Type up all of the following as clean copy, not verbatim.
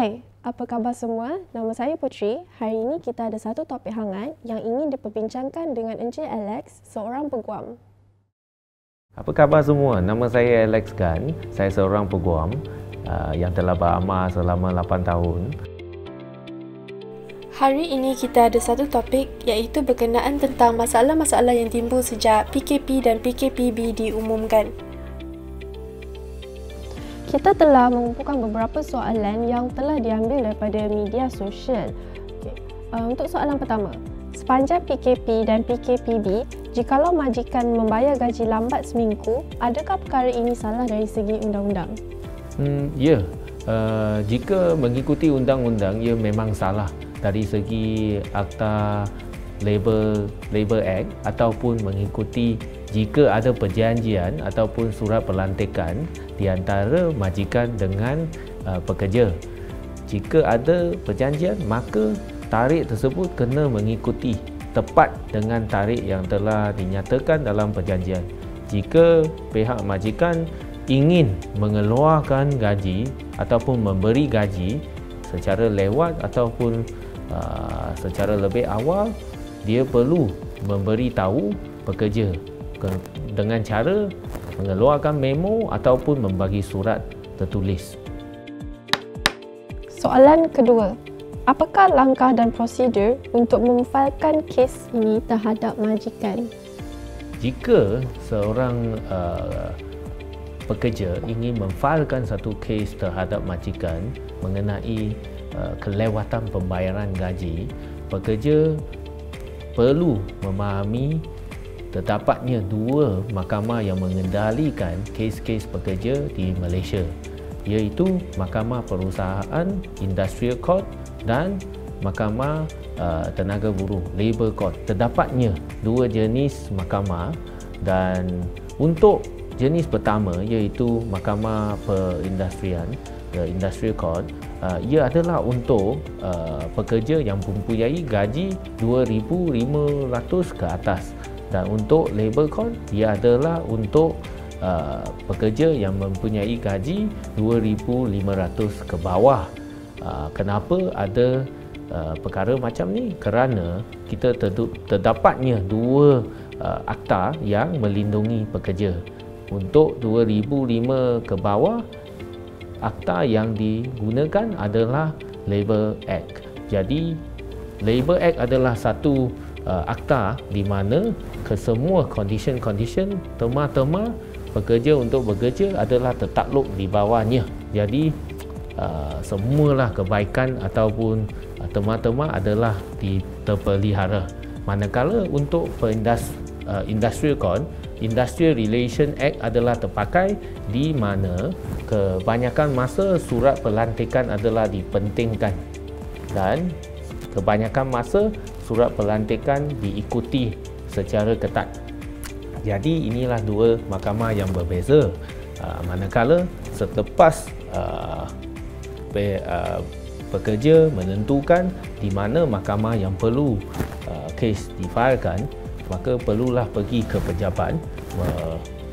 Hai, apa khabar semua? Nama saya Putri. Hari ini kita ada satu topik hangat yang ingin diperbincangkan dengan Encik Alex, seorang peguam. Apa khabar semua? Nama saya Alex Gan. Saya seorang peguam yang telah beramal selama 8 tahun. Hari ini kita ada satu topik iaitu berkenaan tentang masalah-masalah yang timbul sejak PKP dan PKPB diumumkan. Kita telah mengumpulkan beberapa soalan yang telah diambil daripada media sosial. Untuk soalan pertama, sepanjang PKP dan PKPB, jikalau majikan membayar gaji lambat seminggu, adakah perkara ini salah dari segi undang-undang? Jika mengikuti undang-undang, ia memang salah dari segi Akta Labour Act ataupun mengikuti jika ada perjanjian ataupun surat pelantikan di antara majikan dengan pekerja. Jika ada perjanjian, maka tarikh tersebut kena mengikuti tepat dengan tarikh yang telah dinyatakan dalam perjanjian. Jika pihak majikan ingin mengeluarkan gaji ataupun memberi gaji secara lewat ataupun secara lebih awal, dia perlu memberitahu pekerja dengan cara mengeluarkan memo ataupun membagi surat tertulis. Soalan kedua, apakah langkah dan prosedur untuk memfailkan kes ini terhadap majikan? Jika seorang pekerja ingin memfailkan satu kes terhadap majikan mengenai kelewatan pembayaran gaji, pekerja perlu memahami terdapatnya dua mahkamah yang mengendalikan kes-kes pekerja di Malaysia, iaitu Mahkamah Perusahaan Industrial Court dan Mahkamah Tenaga Buruh Labour Court. Terdapatnya dua jenis mahkamah, dan untuk jenis pertama iaitu Mahkamah Perindustrian, Industrial Court, ia adalah untuk pekerja yang mempunyai gaji 2,500 ke atas, dan untuk Labour Court ia adalah untuk pekerja yang mempunyai gaji 2,500 ke bawah. Kenapa ada perkara macam ni? Kerana kita terdapatnya dua akta yang melindungi pekerja. Untuk 2,500 ke bawah, akta yang digunakan adalah Labour Act. Jadi Labour Act adalah satu akta di mana kesemua condition terma-terma pekerja untuk bekerja adalah tertakluk di bawahnya. Jadi semualah kebaikan ataupun terma-terma adalah terpelihara. Manakala untuk Industrial Court, Industrial Relation Act adalah terpakai di mana kebanyakan masa surat pelantikan adalah dipentingkan, dan kebanyakan masa surat pelantikan diikuti secara ketat. Jadi inilah dua mahkamah yang berbeza. Manakala selepas pekerja menentukan di mana mahkamah yang perlu kes difailkan, maka perlulah pergi ke pejabat,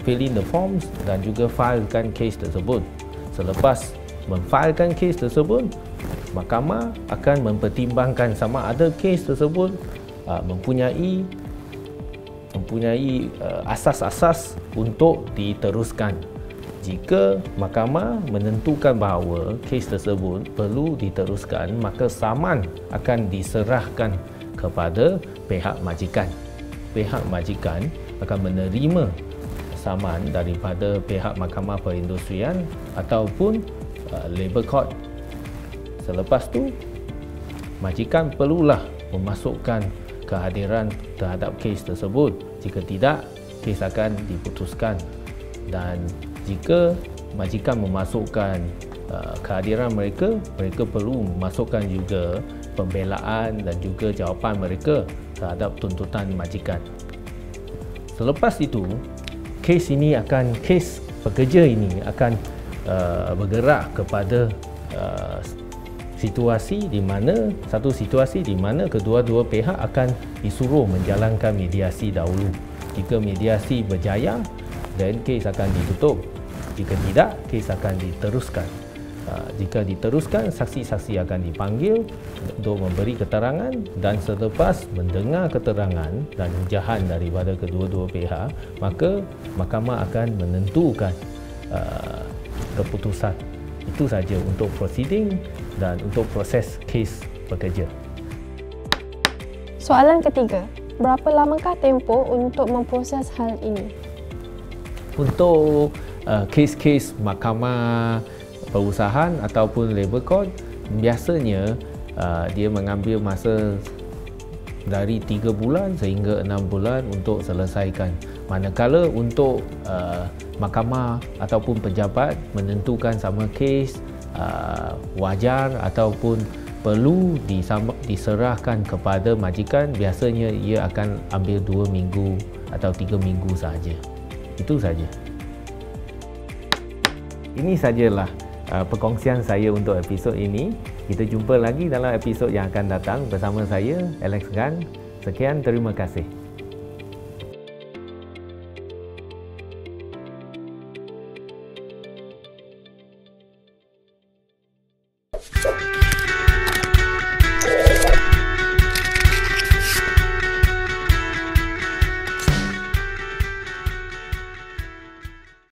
fill in the forms dan juga failkan kes tersebut. Selepas memfailkan kes tersebut, mahkamah akan mempertimbangkan sama ada kes tersebut mempunyai asas-asas untuk diteruskan. Jika mahkamah menentukan bahawa kes tersebut perlu diteruskan, maka saman akan diserahkan kepada pihak majikan. Pihak majikan akan menerima saman daripada pihak Mahkamah Perindustrian ataupun Labour Court. Selepas tu, majikan perlulah memasukkan kehadiran terhadap kes tersebut. Jika tidak, kes akan diputuskan. Dan jika majikan memasukkan kehadiran mereka perlu memasukkan juga pembelaan dan juga jawapan mereka terhadap tuntutan majikan. Selepas itu, kes pekerja ini akan bergerak kepada satu situasi di mana kedua-dua pihak akan disuruh menjalankan mediasi dahulu. Jika mediasi berjaya, dan kes akan ditutup. Jika tidak, kes akan diteruskan. Jika diteruskan, saksi-saksi akan dipanggil untuk memberi keterangan, dan selepas mendengar keterangan dan ujahan daripada kedua-dua pihak, maka mahkamah akan menentukan keputusan. Itu saja untuk proceeding dan untuk proses kes pekerja. Soalan ketiga, berapa lamakah tempoh untuk memproses hal ini? Untuk kes-kes mahkamah perusahaan ataupun labor court, biasanya dia mengambil masa dari 3 bulan sehingga 6 bulan untuk selesaikan. Manakala untuk mahkamah ataupun pejabat menentukan sama kes wajar ataupun perlu diserahkan kepada majikan, biasanya ia akan ambil 2 minggu atau 3 minggu sahaja. Itu saja. Ini sajalah perkongsian saya untuk episod ini. Kita jumpa lagi dalam episod yang akan datang bersama saya, Alex Gan. Sekian, terima kasih.